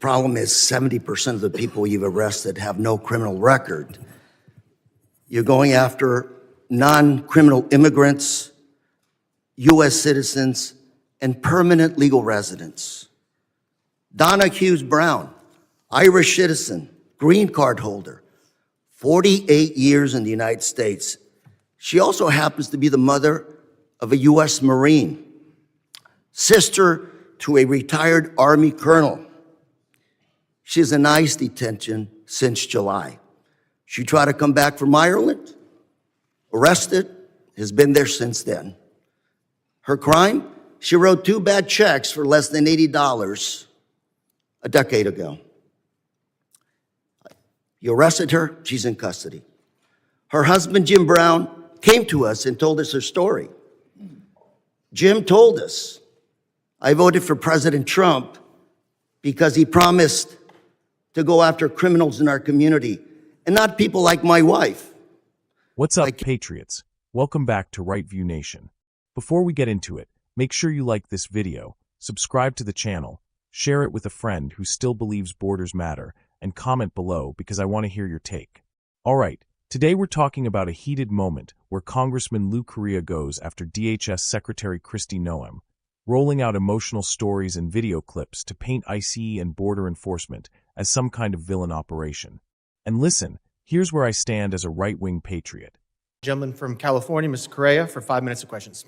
problem is 70% of the people you've arrested have no criminal record. You're going after non-criminal immigrants, U.S. citizens, and permanent legal residents. Donna Hughes Brown, Irish citizen, green card holder, 48 years in the United States. She also happens to be the mother of a U.S. Marine, sister to a retired Army colonel. She's in ICE detention since July. She tried to come back from Ireland, arrested, has been there since then. Her crime? She wrote 2 bad checks for less than $80 a decade ago. You arrested her, she's in custody. Her husband, Jim Brown, came to us and told us her story. Jim told us, I voted for President Trump because he promised to go after criminals in our community and not people like my wife. What's up, Patriots? Welcome back to Right View Nation. Before we get into it, make sure you like this video, subscribe to the channel, share it with a friend who still believes borders matter, and comment below because I want to hear your take. Alright, today we're talking about a heated moment where Congressman Lou Correa goes after DHS Secretary Kristi Noem, rolling out emotional stories and video clips to paint ICE and border enforcement as some kind of villain operation. And listen, here's where I stand as a right-wing patriot. Gentleman from California, Mr. Correa, for 5 minutes of questions.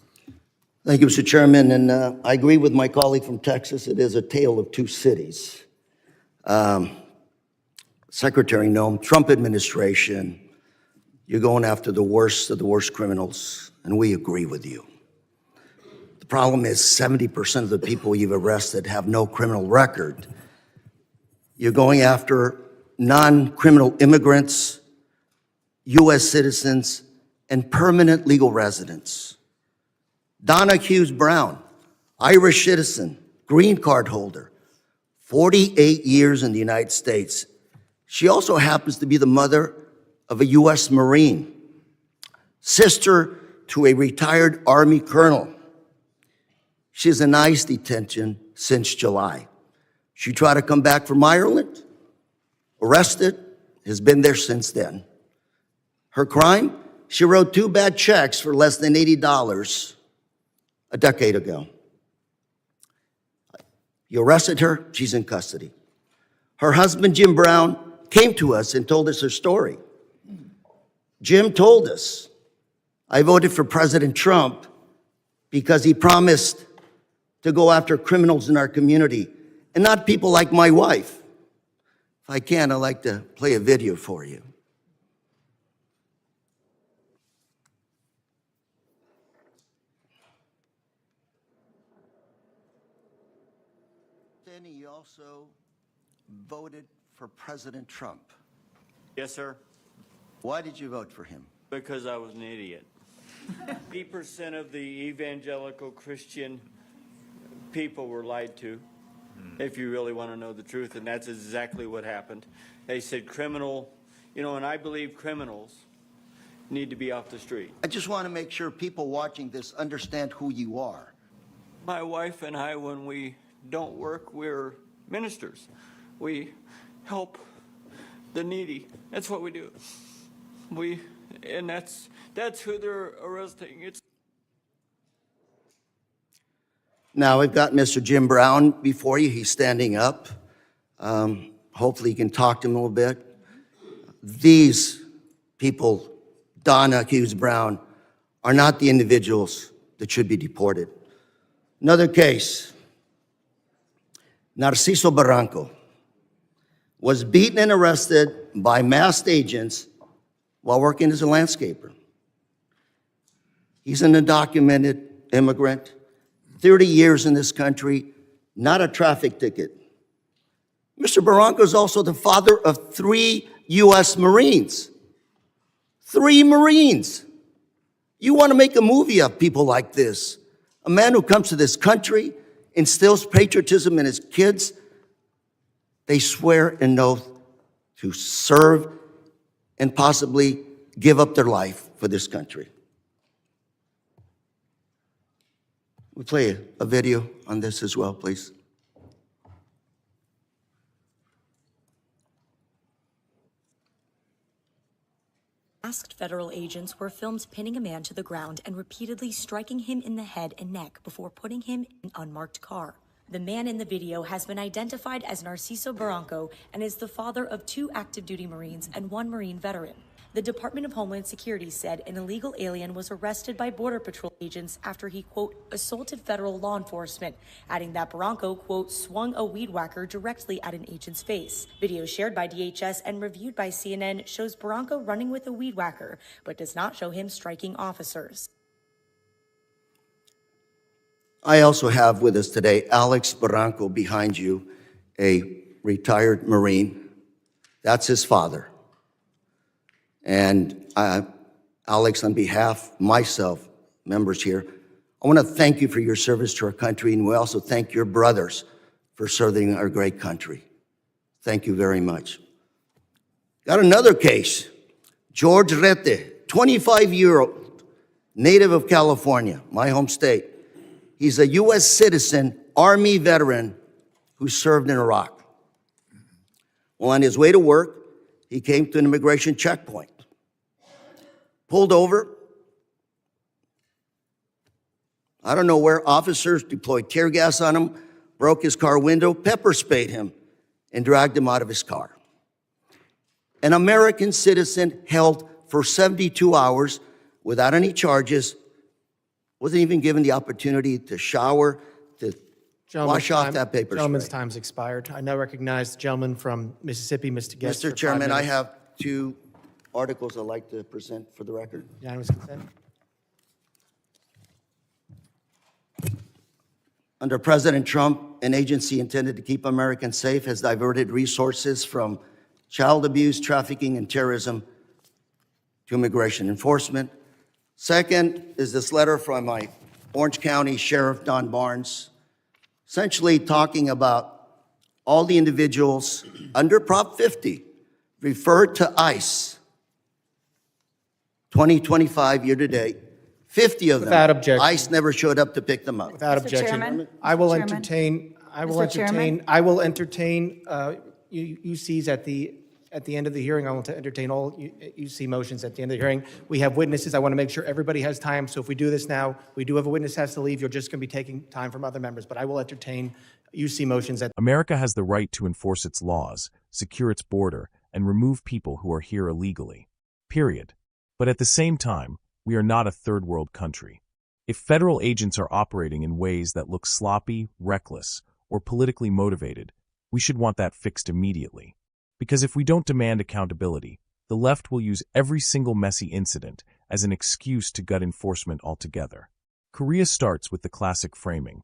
Thank you, Mr. Chairman, and I agree with my colleague from Texas. It is a tale of two cities. Secretary Noem, Trump administration, you're going after the worst of the worst criminals, and we agree with you. The problem is 70% of the people you've arrested have no criminal record. You're going after non-criminal immigrants, U.S. citizens, and permanent legal residents. Donna Hughes Brown, Irish citizen, green card holder, 48 years in the United States. She also happens to be the mother of a U.S. Marine, sister to a retired Army colonel. She's in ICE detention since July. She tried to come back from Ireland, arrested, has been there since then. Her crime? She wrote 2 bad checks for less than $80 a decade ago. You arrested her, she's in custody. Her husband, Jim Brown, came to us and told us her story. Jim told us, I voted for President Trump because he promised to go after criminals in our community and not people like my wife. If I can, I'd like to play a video for you. Then he also voted for President Trump. Yes, sir. Why did you vote for him? Because I was an idiot. 80% of the evangelical Christian people were lied to, if you really want to know the truth, and that's exactly what happened. They said criminal, and I believe criminals need to be off the street. I just want to make sure people watching this understand who you are. My wife and I, when we don't work, we're ministers. We help the needy. That's what we do. And that's who they're arresting. Now, we've got Mr. Jim Brown before you. He's standing up. Hopefully you can talk to him a little bit. These people, Donna Hughes Brown, are not the individuals that should be deported. Another case, Narciso Barranco was beaten and arrested by masked agents while working as a landscaper. He's an undocumented immigrant, 30 years in this country, not a traffic ticket. Mr. Barranco is also the father of 3 U.S. Marines. 3 Marines. You want to make a movie of people like this. A man who comes to this country, instills patriotism in his kids. They swear an oath to serve and possibly give up their life for this country. We'll play a video on this as well, please. Masked federal agents were filmed pinning a man to the ground and repeatedly striking him in the head and neck before putting him in an unmarked car. The man in the video has been identified as Narciso Barranco and is the father of 2 active duty Marines and 1 Marine veteran. The Department of Homeland Security said an illegal alien was arrested by Border Patrol agents after he, quote, assaulted federal law enforcement, adding that Barranco, quote, swung a weed whacker directly at an agent's face. Video shared by DHS and reviewed by CNN shows Barranco running with a weed whacker, but does not show him striking officers. I also have with us today Alex Barranco behind you, a retired Marine. That's his father. And Alex, on behalf of myself, members here, I want to thank you for your service to our country, and we also thank your brothers for serving our great country. Thank you very much. Got another case. George Rete, 25-year-old, native of California, my home state. He's a U.S. citizen, Army veteran who served in Iraq. Well, on his way to work, he came to an immigration checkpoint, pulled over. I don't know where officers deployed tear gas on him, broke his car window, pepper sprayed him, and dragged him out of his car. An American citizen held for 72 hours without any charges, wasn't even given the opportunity to shower, to wash off that paper Gentleman's spray. time's expired. I now recognize the gentleman from Mississippi, Mr. Guest. Mr. Chairman, I have 2 articles I'd like to present for the record. Unanimous consent. Under President Trump, an agency intended to keep Americans safe has diverted resources from child abuse, trafficking, and terrorism to immigration enforcement. Second is this letter from my Orange County Sheriff, Don Barnes, essentially talking about all the individuals under Prop 50 referred to ICE 2025 year to date. 50 of them. Without objection. ICE never showed up to pick them up. Without Mr. objection. Chairman. I will Chairman. entertain, Chairman. UCs at the end of the hearing. I want to entertain all UC motions at the end of the hearing. We have witnesses. I want to make sure everybody has time. So if we do this now, we do have a witness has to leave. You're just going to be taking time from other members. But I will entertain UC motions at. America has the right to enforce its laws, secure its border, and remove people who are here illegally. Period. But at the same time, we are not a third world country. If federal agents are operating in ways that look sloppy, reckless, or politically motivated, we should want that fixed immediately. Because if we don't demand accountability, the left will use every single messy incident as an excuse to gut enforcement altogether. Korea starts with the classic framing.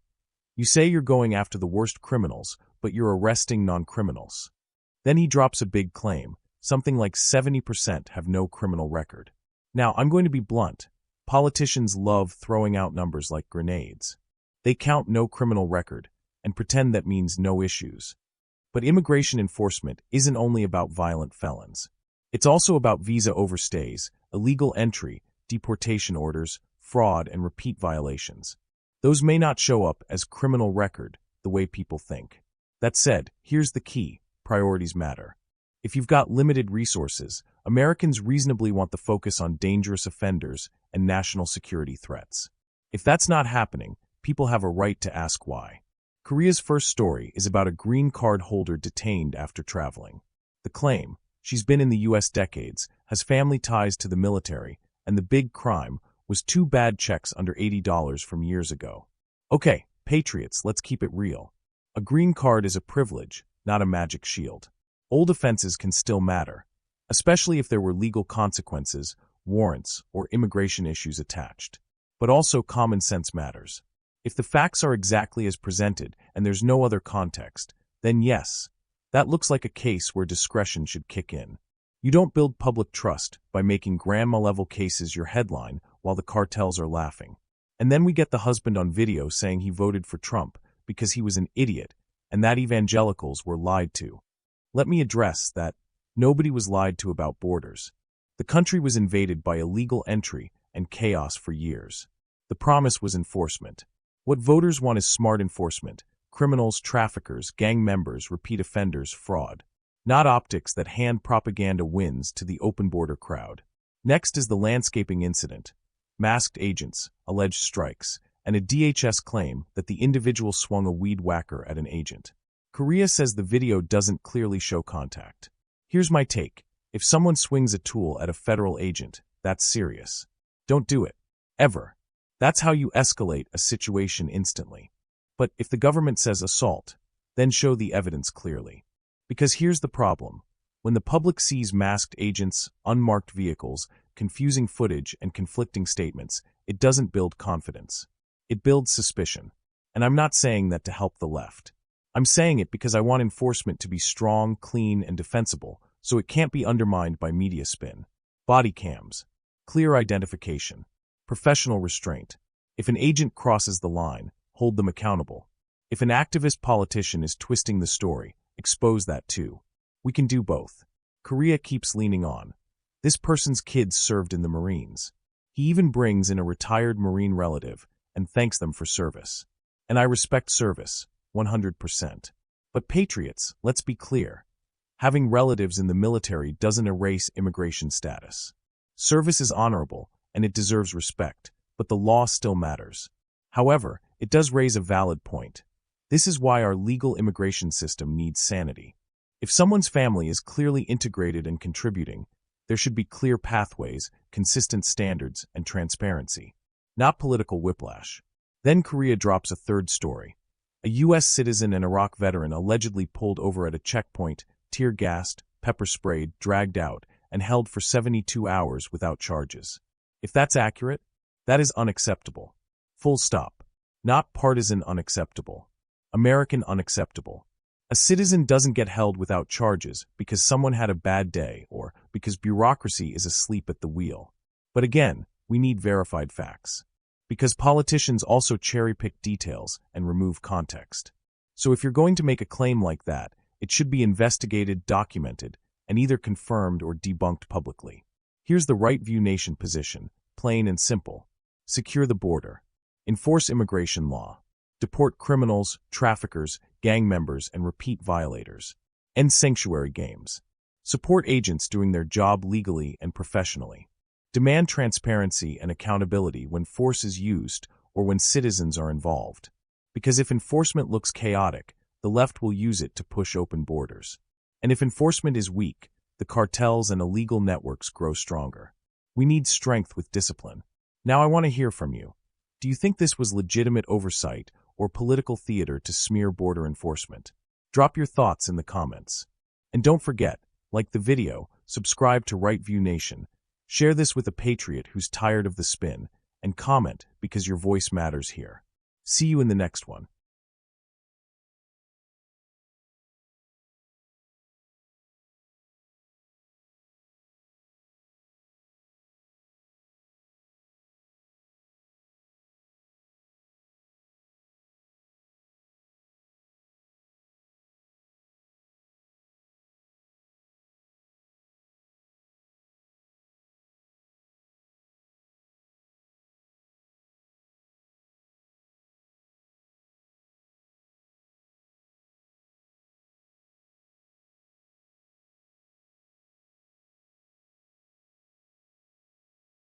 You say you're going after the worst criminals, but you're arresting non-criminals. Then he drops a big claim, something like 70% have no criminal record. Now, I'm going to be blunt. Politicians love throwing out numbers like grenades. They count no criminal record and pretend that means no issues. But immigration enforcement isn't only about violent felons. It's also about visa overstays, illegal entry, deportation orders, fraud, and repeat violations. Those may not show up as criminal record the way people think. That said, here's the key: priorities matter. If you've got limited resources, Americans reasonably want the focus on dangerous offenders and national security threats. If that's not happening, people have a right to ask why. Korea's first story is about a green card holder detained after traveling. The claim: she's been in the U.S. decades, has family ties to the military, and the big crime was 2 bad checks under $80 from years ago. Okay, patriots, let's keep it real. A green card is a privilege, not a magic shield. Old offenses can still matter, especially if there were legal consequences, warrants, or immigration issues attached. But also common sense matters. If the facts are exactly as presented and there's no other context, then yes, that looks like a case where discretion should kick in. You don't build public trust by making grandma-level cases your headline while the cartels are laughing. And then we get the husband on video saying he voted for Trump because he was an idiot and that evangelicals were lied to. Let me address that nobody was lied to about borders. The country was invaded by illegal entry and chaos for years. The promise was enforcement. What voters want is smart enforcement: criminals, traffickers, gang members, repeat offenders, fraud. Not optics that hand propaganda wins to the open border crowd. Next is the landscaping incident, masked agents, alleged strikes, and a DHS claim that the individual swung a weed whacker at an agent. Korea says the video doesn't clearly show contact. Here's my take. If someone swings a tool at a federal agent, that's serious. Don't do it. Ever. That's how you escalate a situation instantly. But if the government says assault, then show the evidence clearly. Because here's the problem. When the public sees masked agents, unmarked vehicles, confusing footage, and conflicting statements, it doesn't build confidence. It builds suspicion. And I'm not saying that to help the left. I'm saying it because I want enforcement to be strong, clean, and defensible, so it can't be undermined by media spin. Body cams. Clear identification. Professional restraint. If an agent crosses the line, hold them accountable. If an activist politician is twisting the story, expose that too. We can do both. Korea keeps leaning on. This person's kids served in the Marines. He even brings in a retired Marine relative and thanks them for service. And I respect service, 100%. But patriots, let's be clear. Having relatives in the military doesn't erase immigration status. Service is honorable, and it deserves respect, but the law still matters. However, it does raise a valid point. This is why our legal immigration system needs sanity. If someone's family is clearly integrated and contributing, there should be clear pathways, consistent standards, and transparency. Not political whiplash. Then Korea drops a third story. A U.S. citizen and Iraq veteran allegedly pulled over at a checkpoint, tear-gassed, pepper-sprayed, dragged out, and held for 72 hours without charges. If that's accurate, that is unacceptable. Full stop. Not partisan unacceptable. American unacceptable. A citizen doesn't get held without charges because someone had a bad day or because bureaucracy is asleep at the wheel. But again, we need verified facts. Because politicians also cherry-pick details and remove context. So if you're going to make a claim like that, it should be investigated, documented, and either confirmed or debunked publicly. Here's the Right View Nation position, plain and simple. Secure the border. Enforce immigration law. Deport criminals, traffickers, gang members, and repeat violators. End sanctuary games. Support agents doing their job legally and professionally. Demand transparency and accountability when force is used or when citizens are involved. Because if enforcement looks chaotic, the left will use it to push open borders. And if enforcement is weak, the cartels and illegal networks grow stronger. We need strength with discipline. Now I want to hear from you. Do you think this was legitimate oversight or political theater to smear border enforcement? Drop your thoughts in the comments. And don't forget, like the video, subscribe to Right View Nation, share this with a patriot who's tired of the spin, and comment because your voice matters here. See you in the next one.